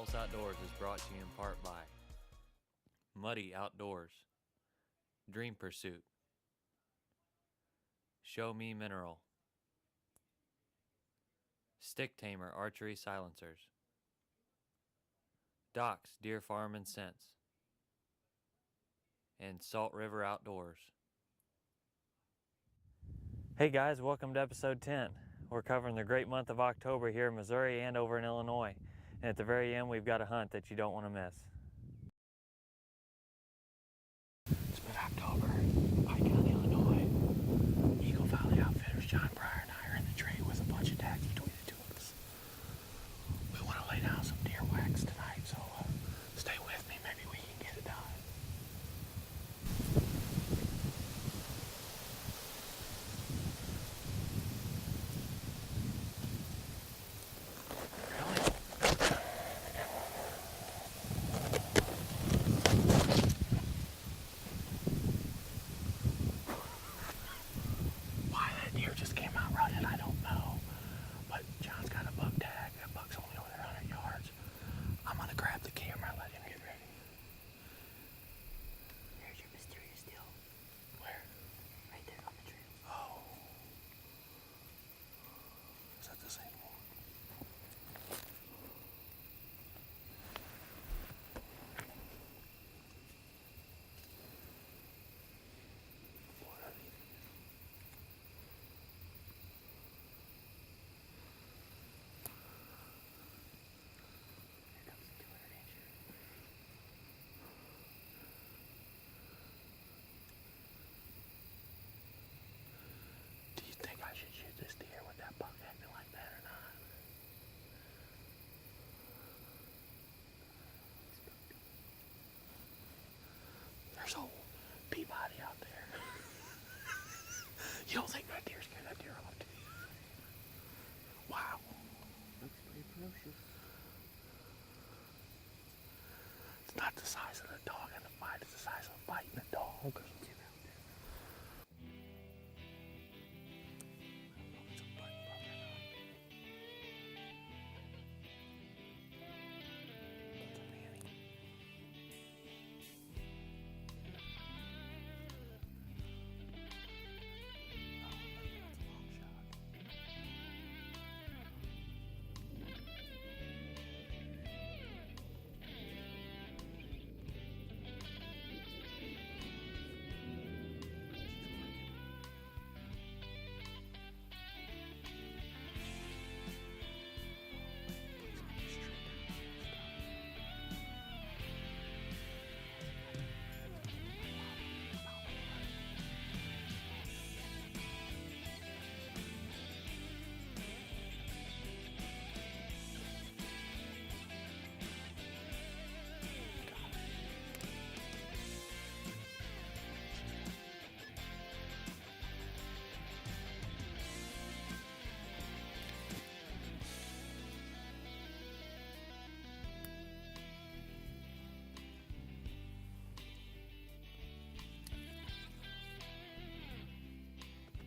House Outdoors is brought to you in part by Muddy Outdoors, Dream Pursuit, Show Me Mineral, Stick Tamer Archery Silencers, Doc's Deer Farm and Scents, and Salt River Outdoors. Hey guys, welcome to episode 10. We're covering the great month of October here in Missouri and over in Illinois. And at the very end, we've got a hunt that you don't want to miss. It's mid-October, Pike County, Illinois. Eagle Valley Outfitters, John Pryor and I are in the tree with a bunch of tags between the two of us. We want to lay down some deer wax tonight, so stay with me. Maybe we can get it done. Why that deer just came out running, I don't know. But John's got a buck tag. That buck's only over there 100 yards. I'm going to grab the camera and let him get ready. There's your mysterious deal. Where? Right there on the trail. Oh. Is that the same one? What are these? Here comes the 200-incher. Do you think I should shoot this deer with that buck acting like that or not? There's old Peabody out there. You don't think that deer scared that deer off, do you? Wow. Looks pretty ferocious. It's not the size of the dog in the fight, it's the size of biting the dog. It's around there. It's a butt buck or not. That's a nanny. Oh, that's a long shot.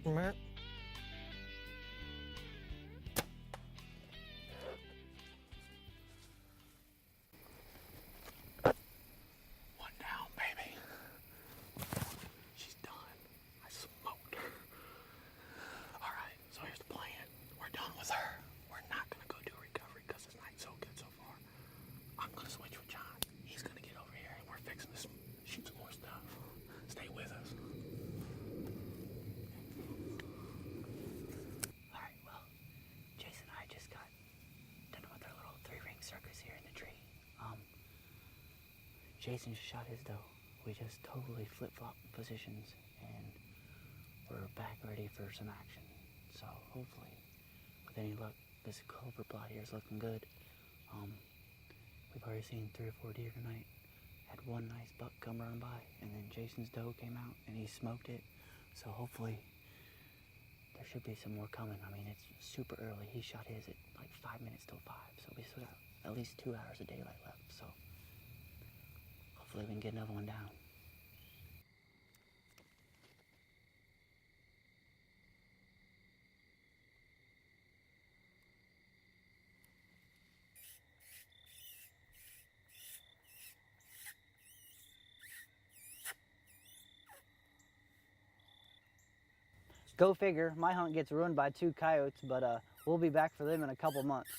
Mert. One down, baby. She's done. I smoked her. Alright, so here's the plan. We're done with her. We're not gonna go do recovery because this night's so good so far. I'm gonna switch with John. He's gonna get over here and we're fixing to shoot some more stuff. Stay with us. Alright, well, Jason and I just got done with our little 3-ring circus here in the tree. Jason shot his doe. We just totally flip-flopped positions and we're back ready for some action. So hopefully, with any luck, this cobra plot here is looking good. We've already seen 3 or 4 deer tonight. Had one nice buck come run by, and then Jason's doe came out and he smoked it. So hopefully, there should be some more coming. I mean, it's super early. He shot his at like 5 minutes till 5, so we still got at least 2 hours of daylight left. So hopefully we can get another one down. Go figure, my hunt gets ruined by 2 coyotes, but we'll be back for them in a couple months.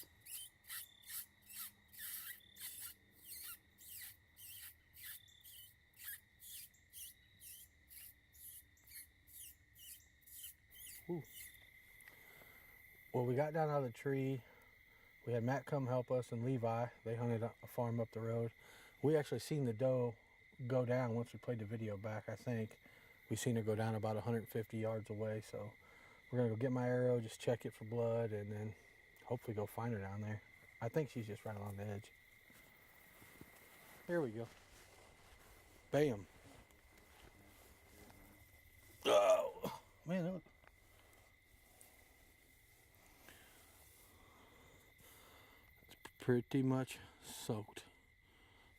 Ooh. Well, we got down out of the tree. We had Matt come help us and Levi. They hunted a farm up the road. We actually seen the doe go down once we played the video back, I think. We seen her go down about 150 yards away, so we're gonna go get my arrow, just check it for blood, and then hopefully go find her down there. I think she's just right along the edge. Here we go. Bam. Oh, man, look. It's pretty much soaked.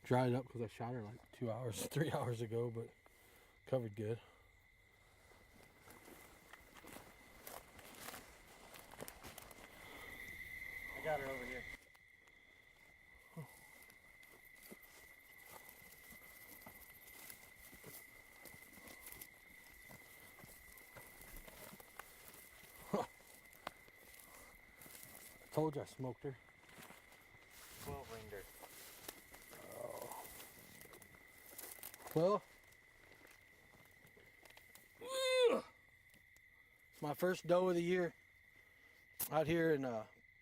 Dried up because I shot her like 2 hours, 3 hours ago, but covered good. I got her over here. I told you I smoked her. 12 ringed her. Oh. Well, it's my first doe of the year out here in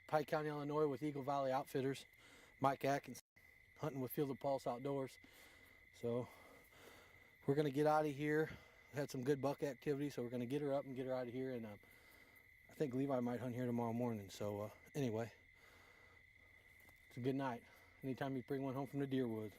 Pike County, Illinois with Eagle Valley Outfitters. Mike Atkins, hunting with Field of Pulse Outdoors. So we're gonna get out of here. We had some good buck activity, so we're gonna get her up and get her out of here. And I think Levi might hunt here tomorrow morning. So anyway, it's a good night. Anytime you bring one home from the deer woods.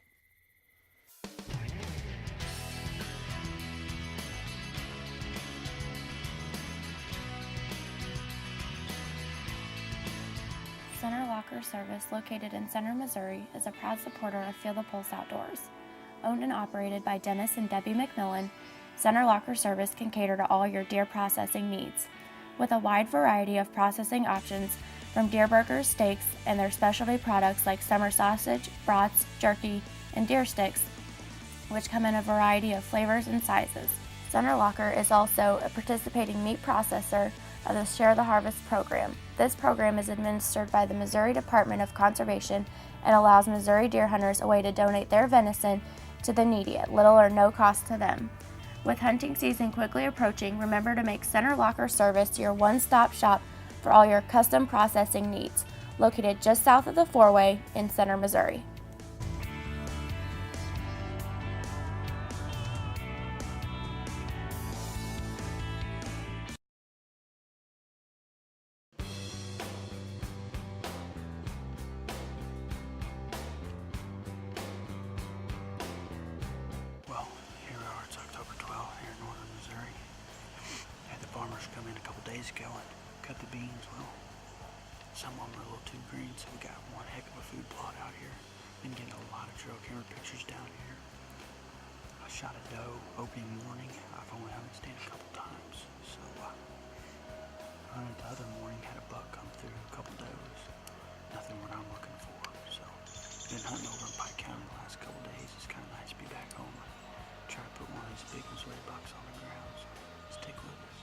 Center Locker Service, located in Center, Missouri, is a proud supporter of Feel the Pulse Outdoors. Owned and operated by Dennis and Debbie McMillan, Center Locker Service can cater to all your deer processing needs. With a wide variety of processing options, from deer burgers, steaks, and their specialty products like summer sausage, brats, jerky, and deer sticks, which come in a variety of flavors and sizes. Center Locker is also a participating meat processor of the Share the Harvest program. This program is administered by the Missouri Department of Conservation and allows Missouri deer hunters a way to donate their venison to the needy at little or no cost to them. With hunting season quickly approaching, remember to make Center Locker Service your one-stop shop for all your custom processing needs, located just south of the Four-Way in Center, Missouri. Well, here we are, it's October 12th here in northern Missouri. Had the farmers come in a couple days ago and cut the beans. Well, some of them are a little too green, so we got one heck of a food plot out here. Been getting a lot of trail camera pictures down here. I shot a doe opening morning. I've only hunted stand a couple times, so hunted the other morning, had a buck come through, a couple does. Nothing what I'm looking for, so been hunting over in Pike County the last couple days. It's kind of nice to be back home. Try to put one of these big Missouri bucks on the ground, so stick with us.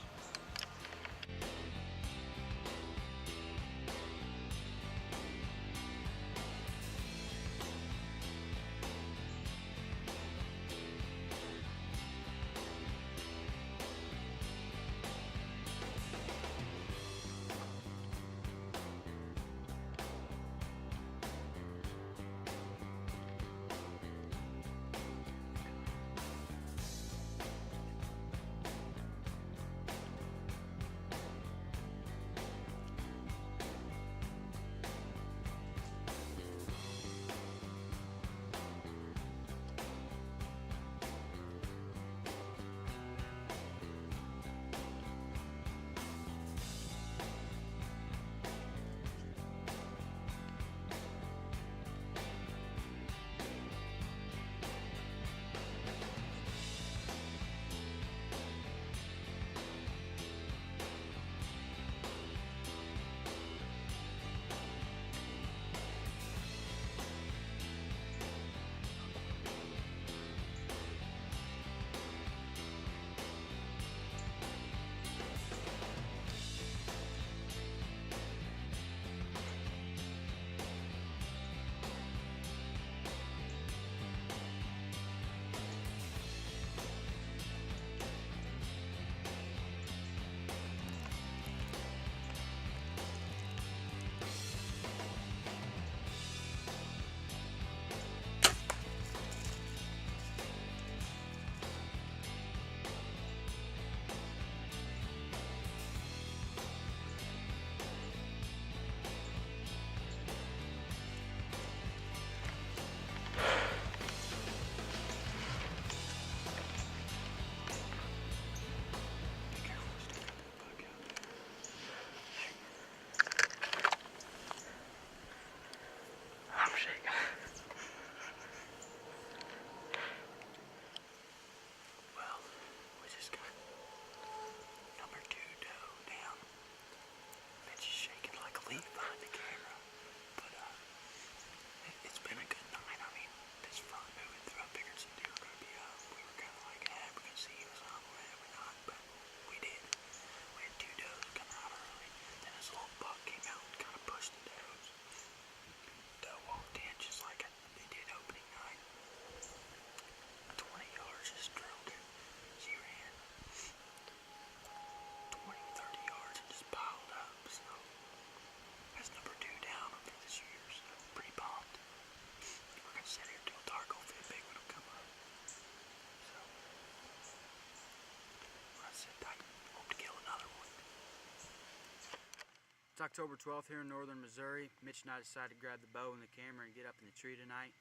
It's October 12th here in northern Missouri. Mitch and I decided to grab the bow and the camera and get up in the tree tonight.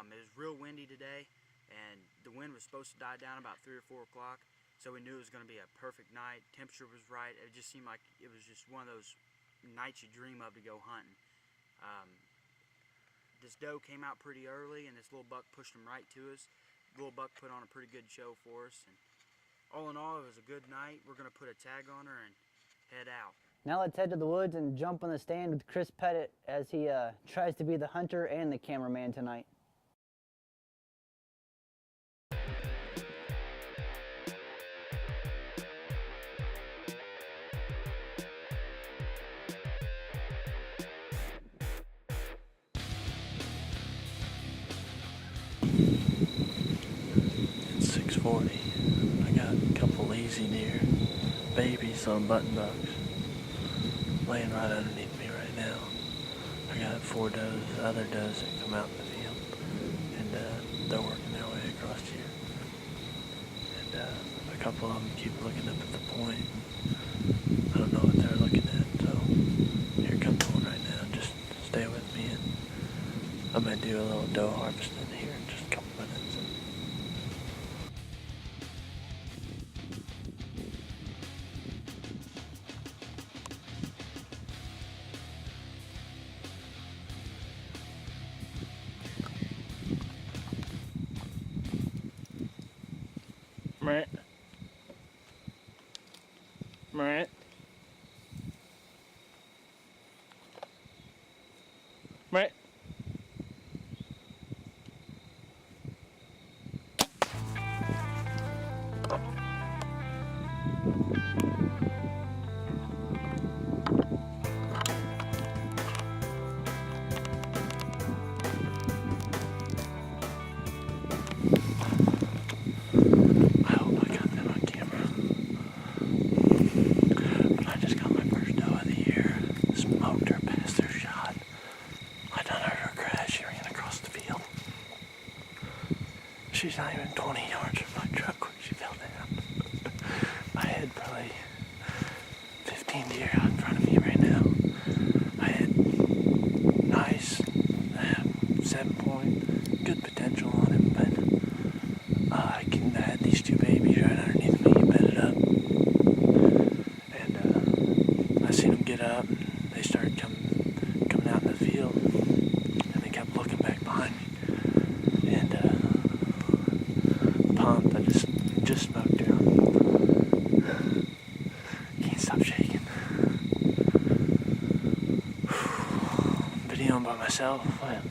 It was real windy today, and the wind was supposed to die down about 3 or 4 o'clock, so we knew it was going to be a perfect night. Temperature was right. It just seemed like it was just one of those nights you dream of to go hunting. This doe came out pretty early, and this little buck pushed him right to us. The little buck put on a pretty good show for us, and all in all, it was a good night. We're going to put a tag on her and head out. Now let's head to the woods and jump on the stand with Chris Pettit as he tries to be the hunter and the cameraman tonight. It's 6:40. I got a couple lazy deer, babies on button bucks, laying right underneath me right now. I got 4 does, other does that come out in the field, and they're working their way across here. And a couple of them keep looking up at the point. I don't know what they're looking at, so here comes one right now. Just stay with me, and I'm gonna do a little doe harvesting here in just a couple minutes. Meh. Meh. Meh. She's not even 20 yards from my truck when she fell down. I had probably 15 deer out in front of me right now. I had nice 7-point, good potential on him, but I had these 2 babies right underneath me bedded up. And I seen them get up, and they started coming out in the field, and they kept looking back behind me. And pumped. I just smoked her. Can't stop shaking. Videoing by myself. Well,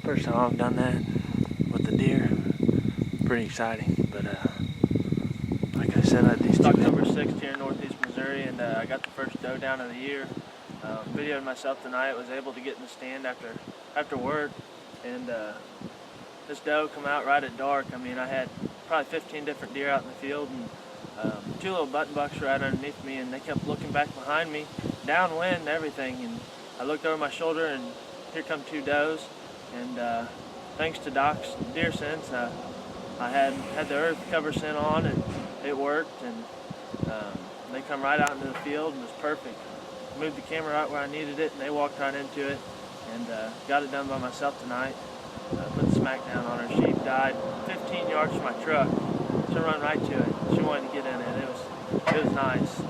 first time I've done that with the deer. Pretty exciting, but like I said, I had these 2 October 6th here in northeast Missouri, and I got the first doe down of the year. Videoed myself tonight. Was able to get in the stand after work, and this doe come out right at dark. I mean, I had probably 15 different deer out in the field, and 2 little button bucks right underneath me, and they kept looking back behind me, downwind and everything, and I looked over my shoulder, and here come 2 does, and thanks to Doc's deer sense, I had the earth cover scent on, and it worked, and they come right out into the field, and it was perfect. Moved the camera right where I needed it, and they walked right into it, and got it done by myself tonight. Put the smack down on her. She died 15 yards from my truck. She ran right to it. She wanted to get in it. It was nice.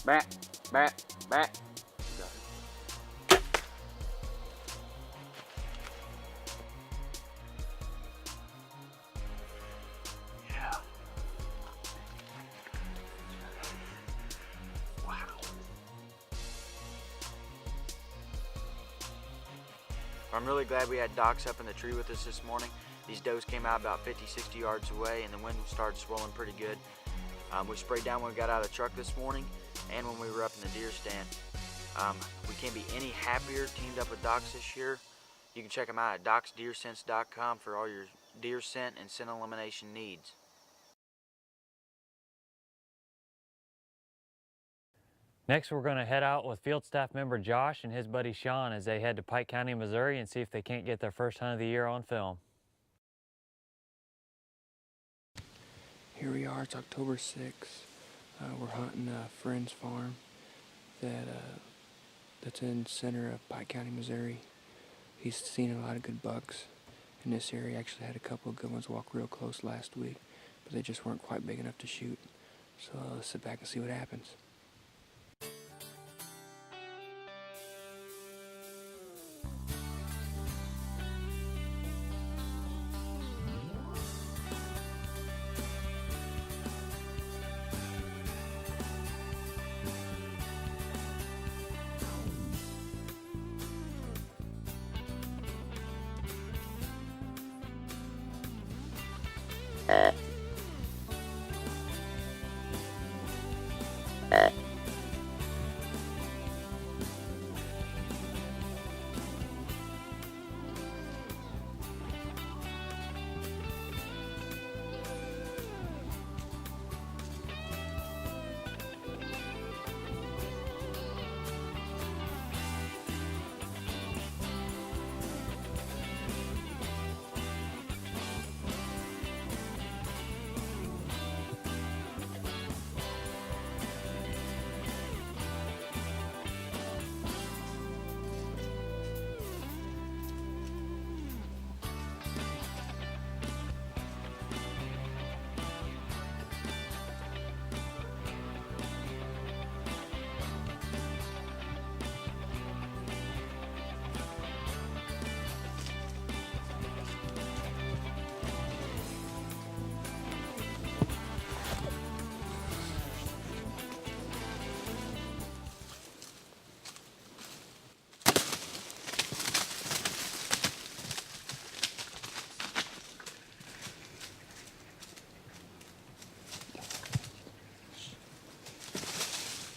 Back, back, back. Yeah. Wow. I'm really glad we had Docs up in the tree with us this morning. These does came out about 50-60 yards away, and the wind started swelling pretty good. We sprayed down when we got out of the truck this morning and when we were up in the deer stand. We can't be any happier teamed up with Docs this year. You can check them out at docsdeersense.com for all your deer scent and scent elimination needs. Next, we're going to head out with field staff member Josh and his buddy Sean as they head to Pike County, Missouri and see if they can't get their first hunt of the year on film. Here we are, it's October 6th. We're hunting a friend's farm that's in the center of Pike County, Missouri. He's seen a lot of good bucks in this area. Actually had a couple of good ones walk real close last week, but they just weren't quite big enough to shoot. So let's sit back and see what happens.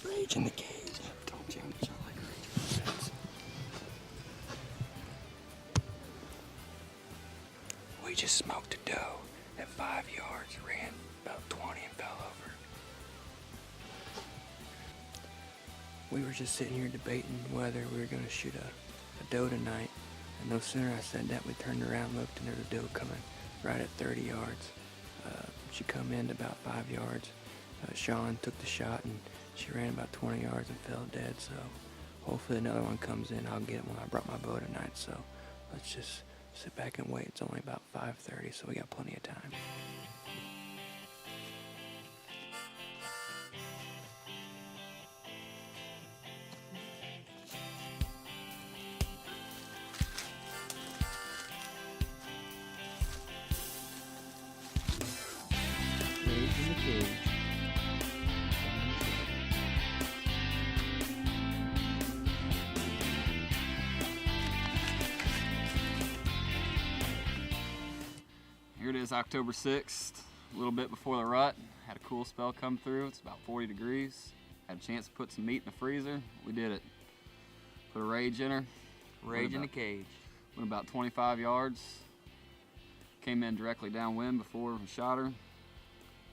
Rage in the cage. Told you I'm just like rage. We just smoked a doe at 5 yards, ran about 20 and fell over. We were just sitting here debating whether we were going to shoot a doe tonight, and no sooner I said that, we turned around, looked, and there was a doe coming right at 30 yards. She come in about 5 yards. Sean took the shot, and she ran about 20 yards and fell dead, so hopefully another one comes in. I'll get it when I brought my bow tonight, so let's just sit back and wait. It's only about 5:30, so we got plenty of time. Rage in the cage. Here it is, October 6th, a little bit before the rut. Had a cool spell come through. It's about 40 degrees. Had a chance to put some meat in the freezer. We did it. Put a rage in her. Rage in the cage. Went about 25 yards. Came in directly downwind before we shot her.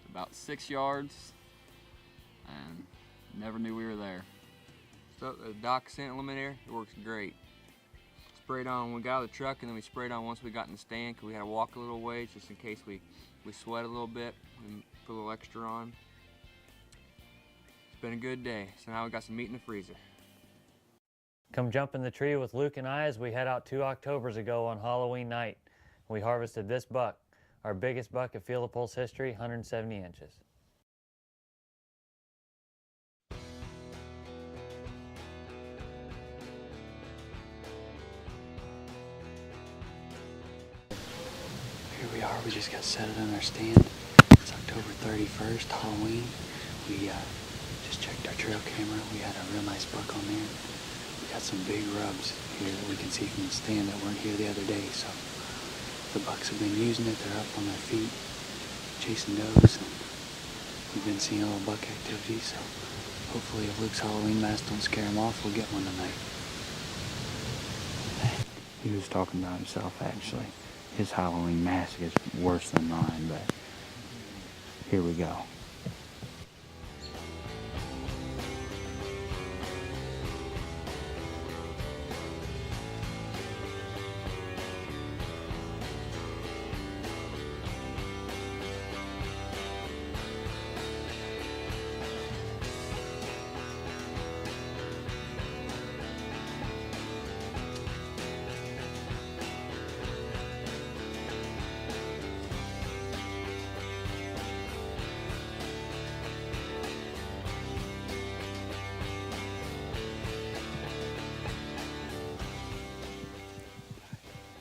About 6 yards. And never knew we were there. So the Doc scent eliminator, it works great. Sprayed on when we got out of the truck, and then we sprayed on once we got in the stand, because we had to walk a little ways just in case we sweat a little bit. We put a little extra on. It's been a good day. So now we got some meat in the freezer. Come jump in the tree with Luke and I as we head out 2 Octobers ago on Halloween night. We harvested this buck, our biggest buck of Feel the Pulse history, 170 inches. Here we are, we just got settled on our stand. It's October 31st, Halloween. We just checked our trail camera. We had a real nice buck on there. We got some big rubs here that we can see from the stand that weren't here the other day. So the bucks have been using it. They're up on their feet, chasing does. And we've been seeing a little buck activity. So hopefully if Luke's Halloween masks don't scare him off, we'll get one tonight. He was talking about himself, actually. his Halloween mask is worse than mine, but here we go.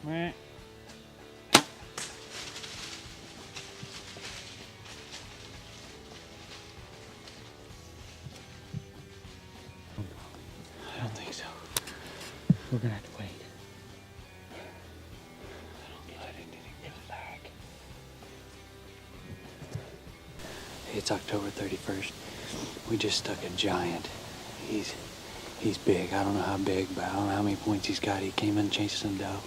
Meh. I don't think so. We're gonna have to wait. I didn't get it back. It's October 31st. We just stuck a giant. He's big. I don't know how big, but I don't know how many points he's got. He came in chasing doe.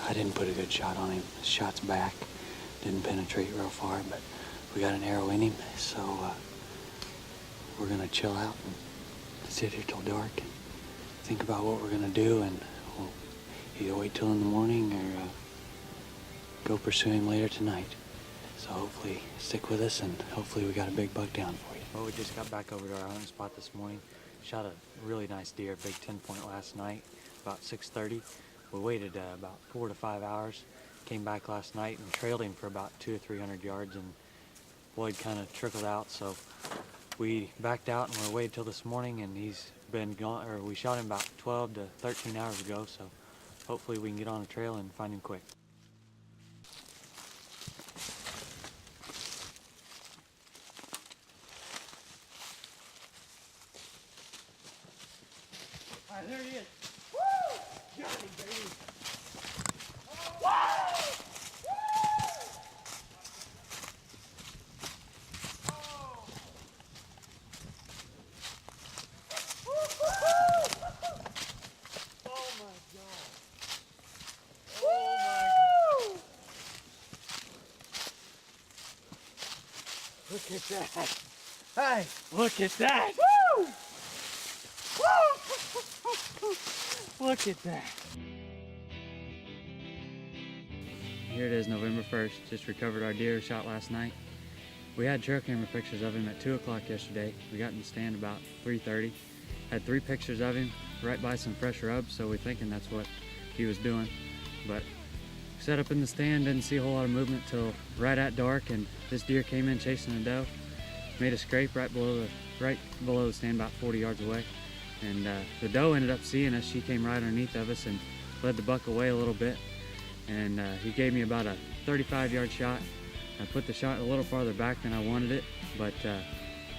I didn't put a good shot on him. His shot's back. Didn't penetrate real far, but we got an arrow in him, so we're gonna chill out and sit here till dark and think about what we're gonna do, and we'll either wait till in the morning or go pursue him later tonight. So hopefully stick with us, and hopefully we got a big buck down for you. Well, we just got back over to our hunting spot this morning. Shot a really nice deer, big 10-point last night, about 6:30. We waited about 4 to 5 hours, came back last night and trailed him for about 200 or 300 yards, and Boyd kind of trickled out, so we backed out and we waited till this morning, and he's been gone, or we shot him about 12 to 13 hours ago, so hopefully we can get on a trail and find him quick. All right, there he is. Woo! Got him, baby. Woo! Look at that. Hey, look at that. Woo! Woo! Look at that. Here it is, November 1st. Just recovered our deer shot last night. We had trail camera pictures of him at 2 o'clock yesterday. We got in the stand about 3:30. Had 3 pictures of him right by some fresh rubs, so we're thinking that's what he was doing. But set up in the stand, didn't see a whole lot of movement till right at dark, and this deer came in chasing a doe. Made a scrape right below the stand, about 40 yards away. And the doe ended up seeing us. She came right underneath of us and led the buck away a little bit. And he gave me about a 35-yard shot. I put the shot a little farther back than I wanted it, but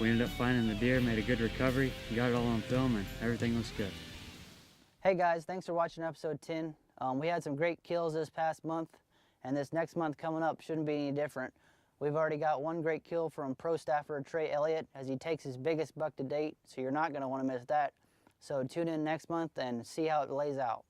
we ended up finding the deer, made a good recovery, got it all on film, and everything looks good. Hey guys, thanks for watching episode 10. We had some great kills this past month, and this next month coming up shouldn't be any different. We've already got one great kill from pro staffer Trey Elliott as he takes his biggest buck to date, so you're not going to want to miss that. So tune in next month and see how it lays out.